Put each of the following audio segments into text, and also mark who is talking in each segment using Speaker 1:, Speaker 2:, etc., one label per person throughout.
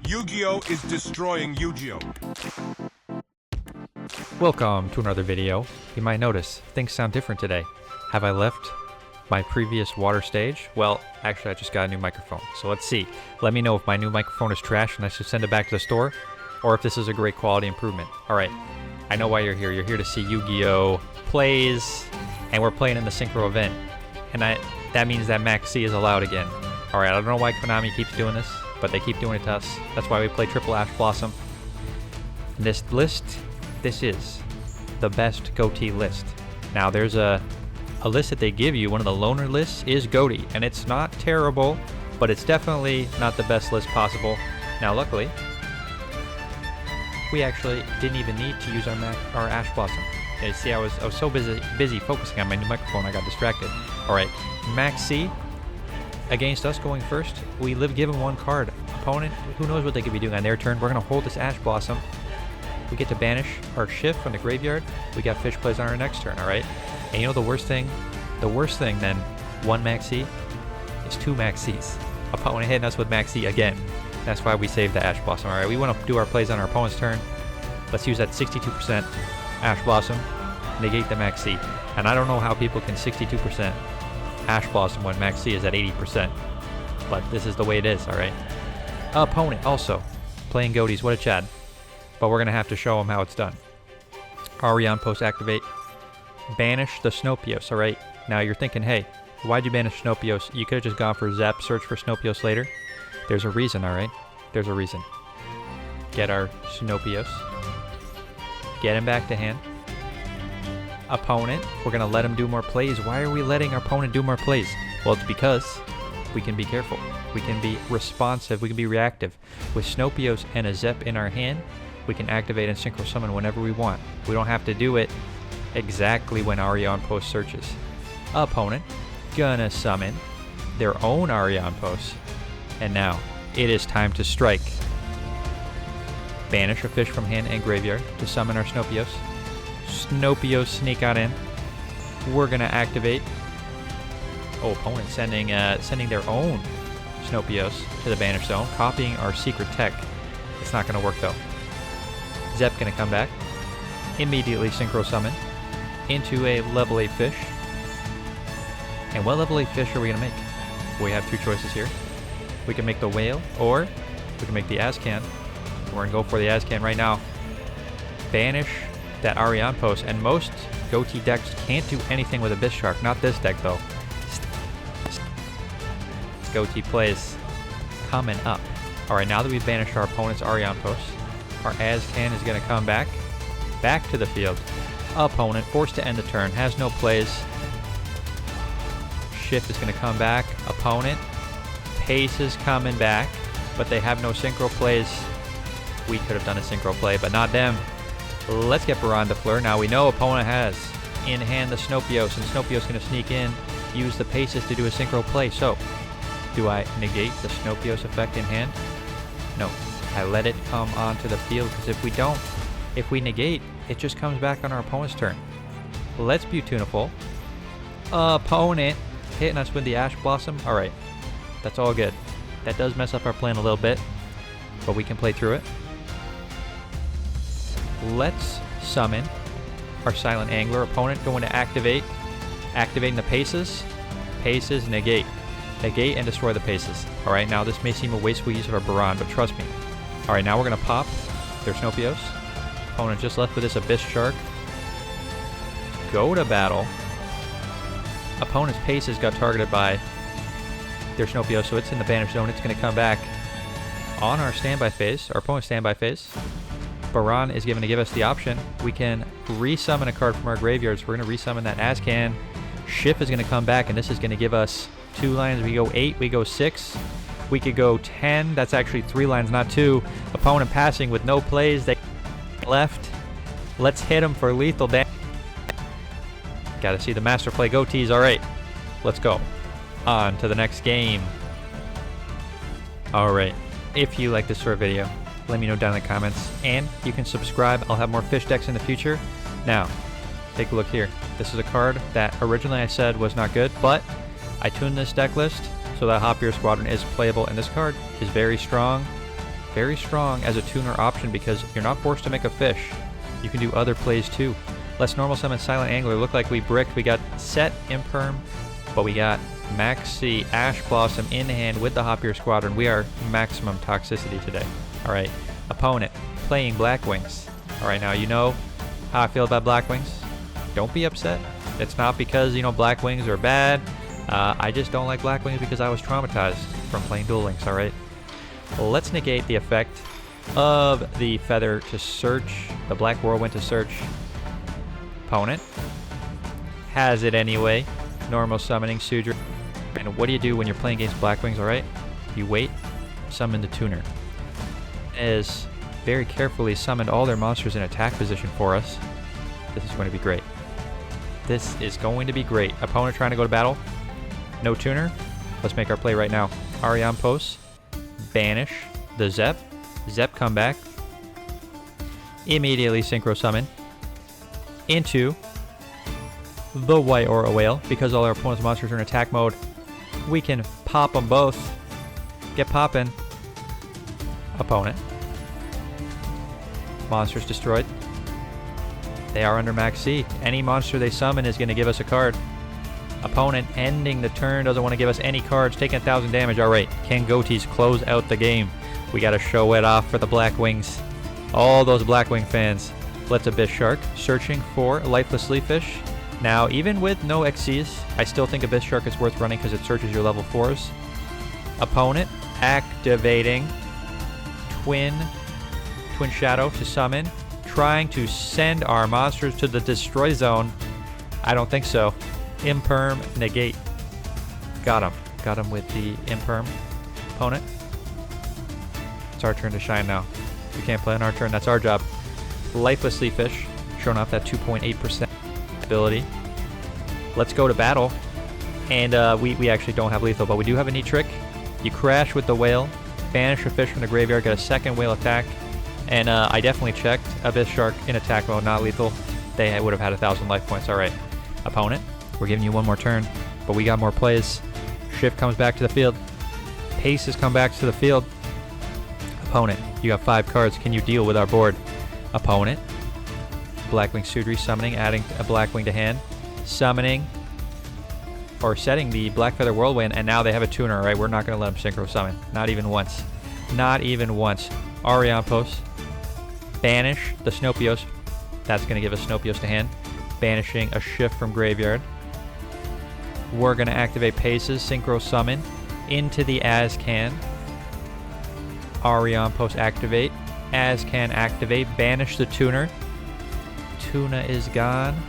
Speaker 1: Yugioh is destroying Yugioh.
Speaker 2: Welcome to another video. You might notice things sound different today. Have I left my previous water stage? Well, actually I just got a new microphone. So let's see. Let me know if my new microphone is trash and I should send it back to the store, or if this is a great quality improvement. Alright, I know why you're here. You're here to see Yugioh plays, and we're playing in the Synchro event. And that means that Max C is allowed again. Alright, I don't know why Konami keeps doing this, but they keep doing it to us. That's why we play Triple Ash Blossom. This list, this is the best Ghoti list. Now there's a list that they give you, one of the loner lists is Ghoti, and it's not terrible, but it's definitely not the best list possible. Now luckily, we actually didn't even need to use our Ash Blossom. You see, I was so busy focusing on my new microphone, I got distracted. Alright, Max C, against us going first, we give him one card. Opponent, who knows what they could be doing on their turn. We're going to hold this Ash Blossom. We get to banish our Shift from the graveyard. We got Fish plays on our next turn, alright? And you know the worst thing? The worst thing than one Max C is two Max Cs. Opponent hitting us with Max C again. That's why we saved the Ash Blossom. Alright, we want to do our plays on our opponent's turn. Let's use that 62% Ash Blossom. Negate the Max C. And I don't know how people can 62% Ash Blossom when Max C is at 80%. But this is the way it is, alright? Opponent also playing Ghotis. What a Chad. But we're going to have to show him how it's done. Arion Post activate. Banish the Snopios, alright? Now you're thinking, hey, why'd you banish Snopios? You could have just gone for Zap, search for Snopios later. There's a reason, alright? There's a reason. Get our Snopios. Get him back to hand. Opponent, we're going to let him do more plays. Why are we letting our opponent do more plays? Well, it's because we can be careful. We can be responsive. We can be reactive. With Snopios and a Zep in our hand, we can activate and Synchro Summon whenever we want. We don't have to do it exactly when Arion Post searches. Opponent, gonna summon their own Arion Post. And now, it is time to strike. Banish a fish from hand and graveyard to summon our Snopios. Snopios sneak on in. We're gonna activate. Oh, opponent sending their own Snopios to the banish zone, copying our secret tech. It's not gonna work though. Zep gonna come back. Immediately Synchro Summon into a level 8 fish. And what level 8 fish are we gonna make? We have two choices here. We can make the whale, or we can make the Azcan. We're gonna go for the Azcan right now. Banish that Arion Post, and most Ghoti decks can't do anything with Abyss Shark. Not this deck though. Ghoti plays coming up. Alright, now that we've banished our opponent's Arion Post, our Azcan is going to come back to the field. Opponent forced to end the turn, has no plays. Shift is going to come back. Opponent, Pace is coming back, but they have no Synchro plays. We could have done a Synchro play, but not them. Let's get Baron to Fleur. Now we know opponent has in hand the Snopios, and Snopios going to sneak in, use the Paces to do a Synchro play. So, do I negate the Snopios effect in hand? No. I let it come onto the field, because if we negate, it just comes back on our opponent's turn. Let's be tuneful. Opponent hitting us with the Ash Blossom. Alright. That's all good. That does mess up our plan a little bit, but we can play through it. Let's summon our Silent Angler. Opponent going to activate. Activating the Paces. Paces, negate. Negate and destroy the Paces. Alright, now this may seem a wasteful use of our Baron, but trust me. Alright, now we're going to pop their Snopios. Opponent just left with this Abyss Shark. Go to battle. Opponent's Paces got targeted by their Snopios, so it's in the banish zone. It's going to come back on our standby phase, our opponent's standby phase. Baron is going to give us the option. We can resummon a card from our graveyards. We're going to resummon that Azcan. Shift is going to come back, and this is going to give us 2 lines. We go 8, we go 6. We could go 10. That's actually 3 lines, not 2. Opponent passing with no plays. They left. Let's hit them for lethal damage. Gotta see the master play Ghotis. Alright, let's go. On to the next game. Alright, if you like this sort of video, let me know down in the comments. And you can subscribe. I'll have more fish decks in the future. Now, take a look here. This is a card that originally I said was not good, but I tuned this deck list So that Hopier Squadron is playable, and this card is very strong as a tuner option because you're not forced to make a fish. You can do other plays too. Let's normal summon Silent Angler. Look like we bricked. We got set Imperm, but we got Maxi Ash Blossom in hand with the Hopier Squadron. We are maximum toxicity today. All right, opponent playing Black Wings. All right, now you know how I feel about Black Wings. Don't be upset. It's not because, you know, Black Wings are bad. I just don't like Black Wings because I was traumatized from playing Duel Links, all right? Well, let's negate the effect of the Feather to search, the Black Whirlwind to search. Opponent has it anyway. Normal summoning Sudra. And what do you do when you're playing against Black Wings, all right? You wait, summon the tuner. Is very carefully summoned all their monsters in attack position for us. This is going to be great. This is going to be great. Opponent trying to go to battle. No tuner. Let's make our play right now. Arion Post. Banish the Zep. Zep come back. Immediately Synchro summon into the White Aura Whale. Because all our opponent's monsters are in attack mode, we can pop them both. Get poppin'. Opponent. Monsters destroyed. They are under max C. Any monster they summon is going to give us a card. Opponent ending the turn, doesn't want to give us any cards, taking 1,000 damage. Alright, can Ghotis close out the game? We got to show it off for the Black Wings. All those Black Wing fans. Let's Abyss Shark, searching for Lifeless Leaffish. Now, even with no XCs, I still think Abyss Shark is worth running because it searches your level 4s. Opponent activating Twin Shadow to summon, trying to send our monsters to the destroy zone. I don't think so. Imperm, negate. Got him. Got him with the Imperm. Opponent. It's our turn to shine now. We can't play on our turn. That's our job. Lifeless Leaffish, showing off that 2.8% ability. Let's go to battle. And we actually don't have lethal, but we do have a neat trick. You crash with the whale, banish a fish from the graveyard, get a second whale attack. And I definitely checked Abyss Shark in attack mode, not lethal. They would have had 1,000 life points. All right. Opponent. We're giving you one more turn, but we got more plays. Shift comes back to the field. Paces come back to the field. Opponent, you got 5 cards. Can you deal with our board? Opponent. Blackwing Sudri summoning, adding a Blackwing to hand. Summoning, or setting the Black Feather Whirlwind, and now they have a tuner, all right? We're not going to let them Synchro summon. Not even once. Not even once. Arion Post. Banish the Snopios. That's going to give us Snopios to hand. Banishing a Shift from graveyard. We're going to activate Paces, Synchro Summon into the Azcan. Arion Post activate. Azcan activate. Banish the tuner. Tuna is gone.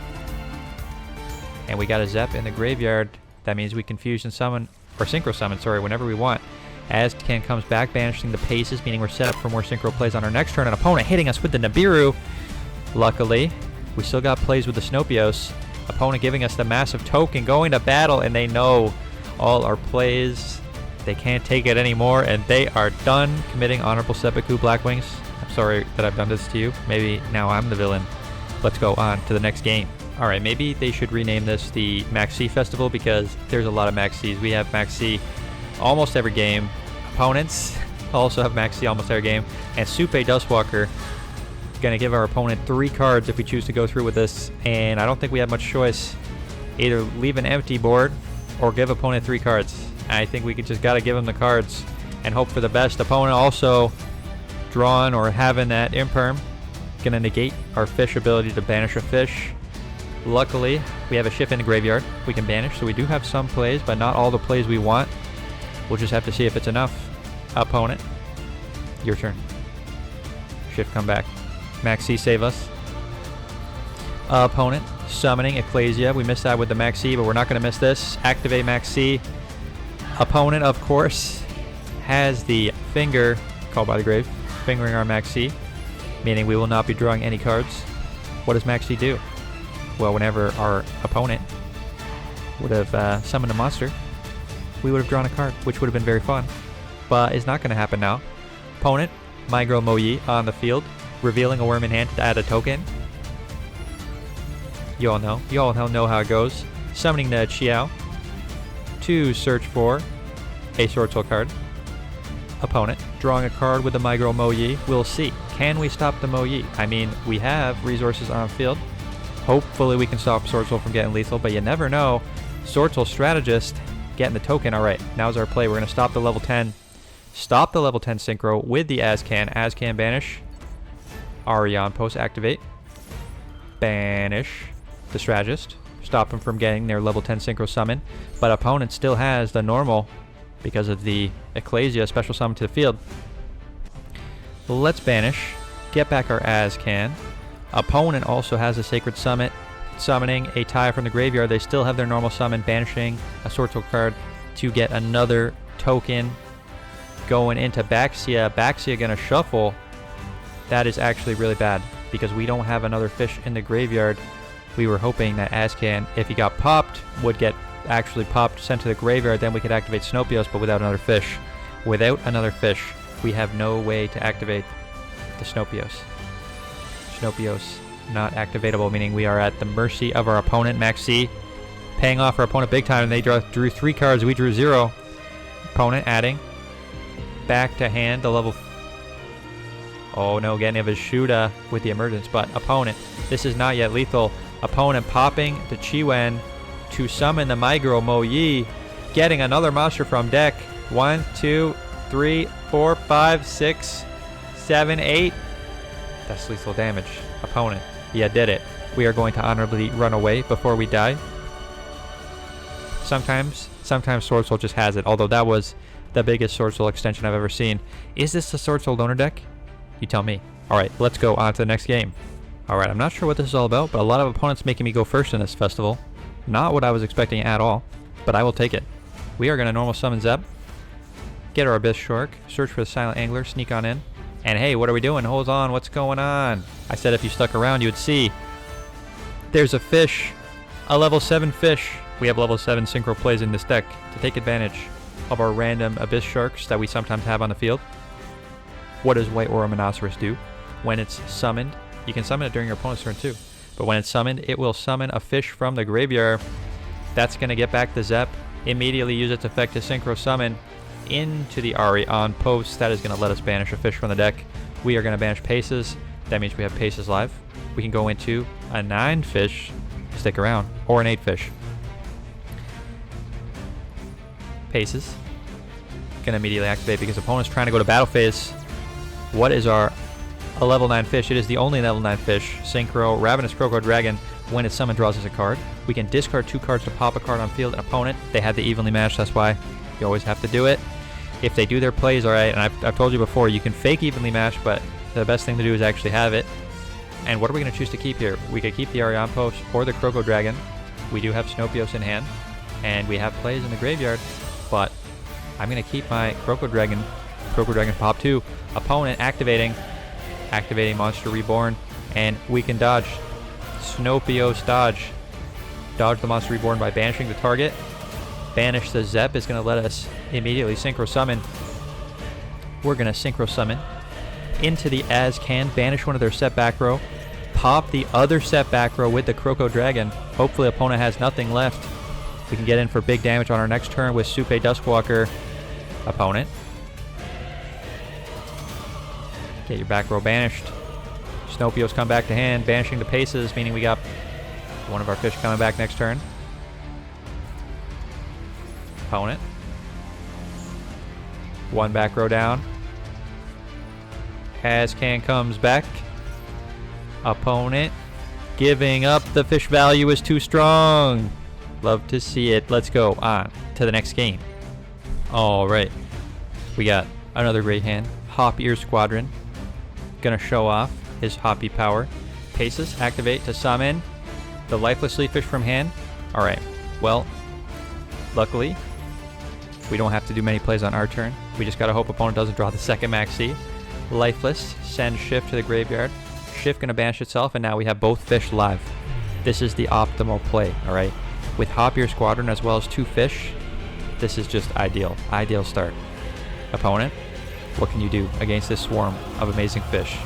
Speaker 2: And we got a Zep in the graveyard. That means we can fusion summon, or Synchro Summon, sorry, whenever we want. Azcan comes back, banishing the Paces, meaning we're set up for more Synchro plays on our next turn. An opponent hitting us with the Nibiru. Luckily, we still got plays with the Snopios. Opponent giving us the massive token, going to battle, and they know all our plays. They can't take it anymore, and they are done committing honorable seppuku, Black Wings. I'm sorry that I've done this to you. Maybe now I'm the villain. Let's go on to the next game. All right, maybe they should rename this the Max C Festival because there's a lot of Max Cs. We have Max C almost every game. Opponents also have Max C almost every game. And Supe Dustwalker going to give our opponent 3 cards if we choose to go through with this, and I don't think we have much choice. Either leave an empty board or give opponent 3 cards. I think we just got to give them the cards and hope for the best. Opponent also drawing or having that Imperm, going to negate our fish ability to banish a fish. Luckily, we have a Shift in the graveyard we can banish, so we do have some plays, but not all the plays we want. We'll just have to see if it's enough. Opponent, your turn. Shift come back. Max C save us. Opponent summoning Ecclesia. We missed that with the Max C, but we're not going to miss this. Activate Max C. Opponent, of course, has the finger called by the grave, fingering our Max C, meaning we will not be drawing any cards. What does Max C do? Well, whenever our opponent would have summoned a monster, we would have drawn a card, which would have been very fun, but it's not going to happen now. Opponent, My Girl Moyi on the field, revealing a worm in hand to add a token. You all know. You all know how it goes. Summoning the Chiao to search for a Sword Soul card. Opponent drawing a card with the Migro Mo Yi. We'll see. Can we stop the Mo Yi? I mean, we have resources on field. Hopefully we can stop Sword Soul from getting lethal, but you never know. Sword Soul strategist getting the token. All right, now's our play. We're going to stop the level 10. Stop the level 10 Synchro with the Azcan. Azcan banish. Arion post activate. Banish the strategist. Stop him from getting their level 10 Synchro summon. But opponent still has the normal because of the Ecclesia special summon to the field. Let's banish. Get back our Azcan. Opponent also has a Sacred Summit, summoning a Taya from the graveyard. They still have their normal summon, banishing a Sword Soul card to get another token. Going into Baxia. Baxia gonna shuffle. That is actually really bad because we don't have another fish in the graveyard. We were hoping that Azcan, if he got popped, would get actually popped, sent to the graveyard, then we could activate Snopios, but without another fish. Without another fish, we have no way to activate the Snopios. Snopios not activatable, meaning we are at the mercy of our opponent. Maxi paying off our opponent big time, and they drew 3 cards, we drew 0. Opponent adding back to hand the level. Oh no, getting of his Shuda with the emergence, but opponent, this is not yet lethal. Opponent popping the Chiwen to summon the Migro Mo Yi, getting another monster from deck. 1, 2, 3, 4, 5, 6, 7, 8. That's lethal damage. Opponent, yeah, did it. We are going to honorably run away before we die. Sometimes Sword Soul just has it, although that was the biggest Sword Soul extension I've ever seen. Is this the Sword Soul donor deck? You tell me. Alright, let's go on to the next game. Alright, I'm not sure what this is all about, but a lot of opponents making me go first in this festival. Not what I was expecting at all, but I will take it. We are going to normal summon Zeb. Get our Abyss Shark. Search for the Silent Angler. Sneak on in. And hey, what are we doing? Hold on, what's going on? I said if you stuck around, you would see. There's a fish. A level 7 fish. We have level 7 Synchro plays in this deck to take advantage of our random Abyss Sharks that we sometimes have on the field. What does White Aura Monoceros do? When it's summoned, you can summon it during your opponent's turn too. But when it's summoned, it will summon a fish from the graveyard. That's going to get back the Zep. Immediately use its effect to Synchro summon into the Ari on post. That is going to let us banish a fish from the deck. We are going to banish Paces. That means we have Paces live. We can go into a 9 fish, stick around, or an 8 fish. Paces. Going to immediately activate because opponent's trying to go to battle phase. What is a level 9 fish? It is the only level 9 fish. Synchro, Ravenous Croco Dragon. When it's summoned, draws us a card. We can discard 2 cards to pop a card on field. An opponent, they had the evenly matched, that's why you always have to do it. If they do their plays, alright, and I've told you before, you can fake evenly matched, but the best thing to do is actually have it. And what are we going to choose to keep here? We could keep the Arion Post or the Croco Dragon. We do have Snopios in hand, and we have plays in the graveyard, but I'm going to keep my Croco Dragon pop 2. Opponent activating Monster Reborn, and we can dodge. Snopios dodge. Dodge the Monster Reborn by banishing the target. Banish the Zep is going to let us immediately Synchro Summon. We're going to Synchro Summon into the Azcan, banish one of their set back row, pop the other set back row with the Croco Dragon. Hopefully opponent has nothing left. We can get in for big damage on our next turn with Supe Duskwalker. Opponent. Get your back row banished. Snopios come back to hand, banishing the Paces, meaning we got one of our fish coming back next turn. Opponent. 1 back row down. Azcan comes back. Opponent giving up. The fish value is too strong. Love to see it. Let's go on to the next game. Alright. We got another great hand. Hop Ear Squadron. Gonna show off his hoppy power. Paces, activate to summon the lifeless Leaf Fish from hand. Alright. Well, luckily, we don't have to do many plays on our turn. We just gotta hope opponent doesn't draw the second Maxi. Lifeless, send Shift to the graveyard. Shift gonna banish itself, and now we have both fish live. This is the optimal play, alright? With Hop Ear Squadron as well as 2 fish, this is just ideal. Ideal start. Opponent, what can you do against this swarm of amazing fish?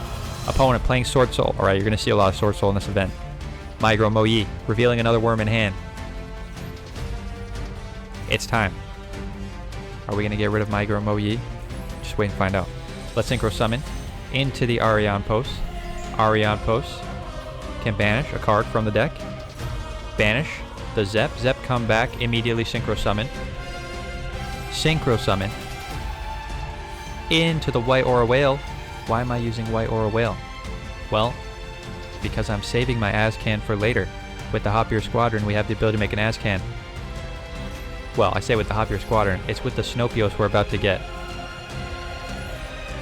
Speaker 2: Opponent playing Sword Soul. Alright, you're gonna see a lot of Sword Soul in this event. Migro Mo Yi, revealing another worm in hand. It's time. Are we going to get rid of Micro Moyi? Just wait and find out. Let's Synchro Summon into the Arion Post. Arion Post can banish a card from the deck. Banish the Zep. Zep come back, immediately Synchro Summon. Synchro Summon into the White Aura Whale. Why am I using White Aura Whale? Well, because I'm saving my Azcan for later. With the Hopier Squadron, we have the ability to make an Azcan. Well, I say with the Hopier Squadron, it's with the Snopios we're about to get.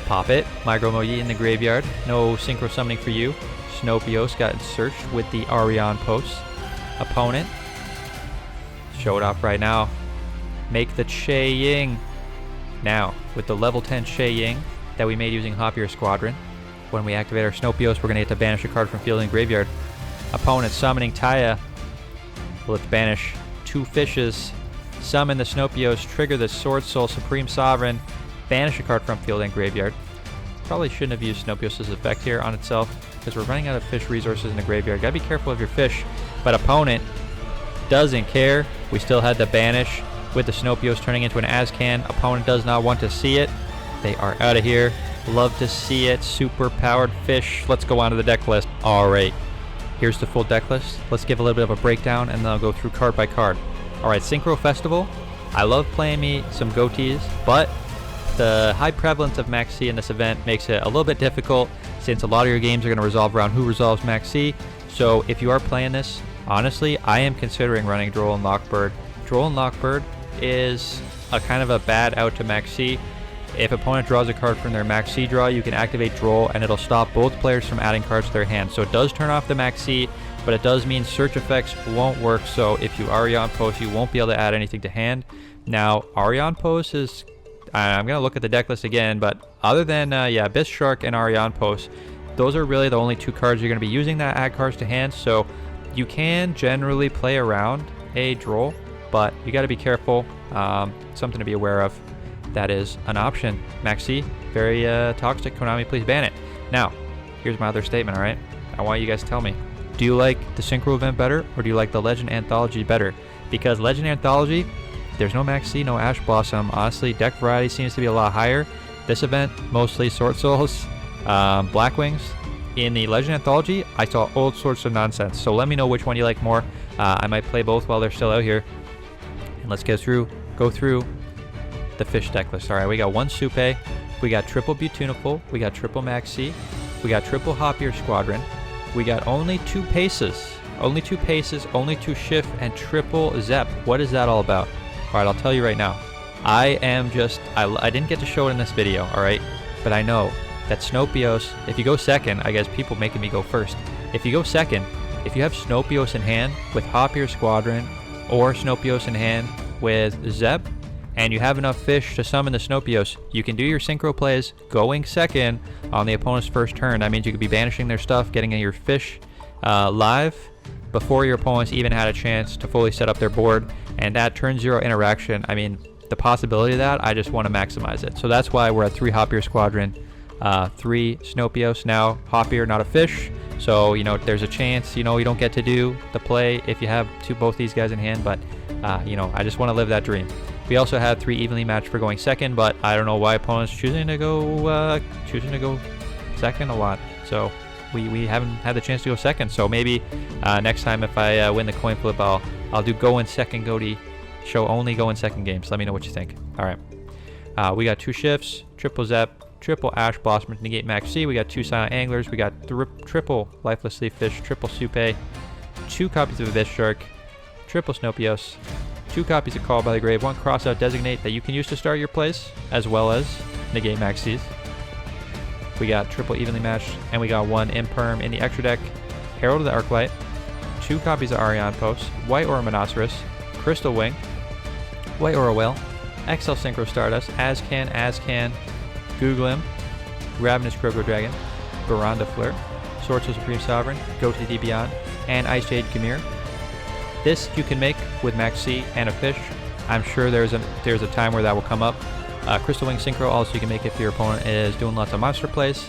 Speaker 2: Pop it. Micro Moyi in the graveyard. No Synchro Summoning for you. Snopios got searched with the Arion Post. Opponent. Show it off right now. Make the Che Ying. Now, with the level 10 Che Ying that we made using Hopier Squadron, when we activate our Snopios, we're going to get to banish a card from field and graveyard. Opponent summoning Taya. Let's banish 2 fishes. Summon the Snopios, trigger the Sword Soul Supreme Sovereign, banish a card from field and graveyard. Probably shouldn't have used Snopios' effect here on itself, because we're running out of fish resources in the graveyard. Gotta be careful of your fish, but opponent doesn't care. We still had the banish with the Snopios turning into an Azcan. Opponent does not want to see it. They are out of here. Love to see it. Super powered fish. Let's go on to the deck list. Alright, here's the full deck list. Let's give a little bit of a breakdown and then I'll go through card by card. Alright, Synchro Festival. I love playing me some Ghotis, but the high prevalence of Max C in this event makes it a little bit difficult since a lot of your games are going to resolve around who resolves Max C. So if you are playing this, honestly, I am considering running Droll and Lockbird. Droll and Lockbird is a kind of a bad out to Max C. If opponent draws a card from their Max C draw, you can activate Droll and it'll stop both players from adding cards to their hand. So it does turn off the Max C, but it does mean search effects won't work. So if you Arion Post, you won't be able to add anything to hand. Now, Arion Post is... I'm going to look at the deck list again, but other than, Abyss Shark and Arion Post, those are really the only 2 cards you're going to be using that add cards to hand. So you can generally play around a Droll, but you got to be careful. Something to be aware of. That is an option. Max C, very toxic. Konami, please ban it. Now, here's my other statement, alright? I want you guys to tell me. Do you like the Synchro event better, or do you like the Legend Anthology better? Because Legend Anthology, there's no Max C, no Ash Blossom. Honestly, deck variety seems to be a lot higher. This event, mostly Sword Souls, Blackwings. In the Legend Anthology, I saw all sorts of nonsense. So let me know which one you like more. I might play both while they're still out here. And let's go through the fish deck list. Alright, we got 1 Supe, we got triple Butuniful, we got triple Max C, we got triple Hopier Squadron, we got only 2 Paces, only 2 Shift, and triple Zep. What is that all about? Alright, I'll tell you right now. I didn't get to show it in this video, alright? But I know that Snopios, if you go second, I guess people making me go first. If you go second, if you have Snopios in hand with Hopier Squadron, or Snopios in hand with Zep, and you have enough fish to summon the Snopios, you can do your Synchro plays going second on the opponent's first turn. That means you could be banishing their stuff, getting your fish live before your opponents even had a chance to fully set up their board. And that turn 0 interaction, I mean, the possibility of that, I just want to maximize it. So that's why we're at 3 Hopier Squadron, 3 Snopios. Now, Hopier, not a fish. So, there's a chance, you don't get to do the play if you have both these guys in hand. But, I just want to live that dream. We also had 3 evenly matched for going second, but I don't know why opponents choosing to go second a lot. So we haven't had the chance to go second. So maybe next time if I win the coin flip, I'll do go in second Ghoti. Show only go in second games. Let me know what you think. All right. We got 2 Shifts, triple Zep, triple Ash Blossom to negate Max C. We got 2 Silent Anglers. We got triple Lifeless Leaf Fish, triple Supe, 2 copies of Abyss Shark, triple Snopios, 2 copies of Call by the Grave, 1 Crossout Designate that you can use to start your plays, as well as negate Max C's. We got triple Evenly Matched, and we got 1 Imperm in the extra deck, Herald of the Arclight, 2 copies of Arion Post, White Aura Monoceros, Crystal Wing, White Aura Whale, XL Synchro Stardust, Azcan, Googlim, Ravenous Krogo Dragon, Baranda Flirt, Sword Soul Supreme Sovereign, Ghoti Beyond, and Ice Jade Gamir. This you can make with Max C and a fish. I'm sure there's a time where that will come up. Crystal Wing Synchro also you can make if your opponent is doing lots of monster plays,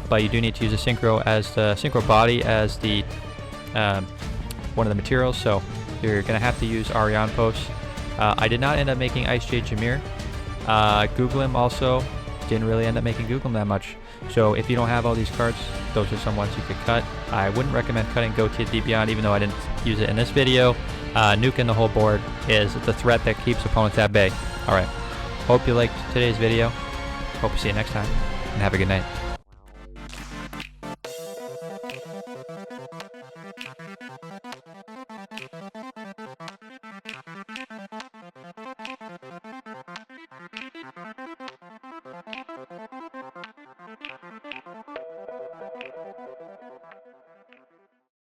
Speaker 2: but you do need to use a Synchro as the Synchro body as the one of the materials. So you're gonna have to use Arion Post. I did not end up making Ice Jade Jameer Googlim also didn't really end up making Googlim that much. So if you don't have all these cards, those are some ones you could cut. I wouldn't recommend cutting Ghoti at Beyond, even though I didn't use it in this video. Nuking the whole board is the threat that keeps opponents at bay. Alright, hope you liked today's video. Hope to see you next time, and have a good night.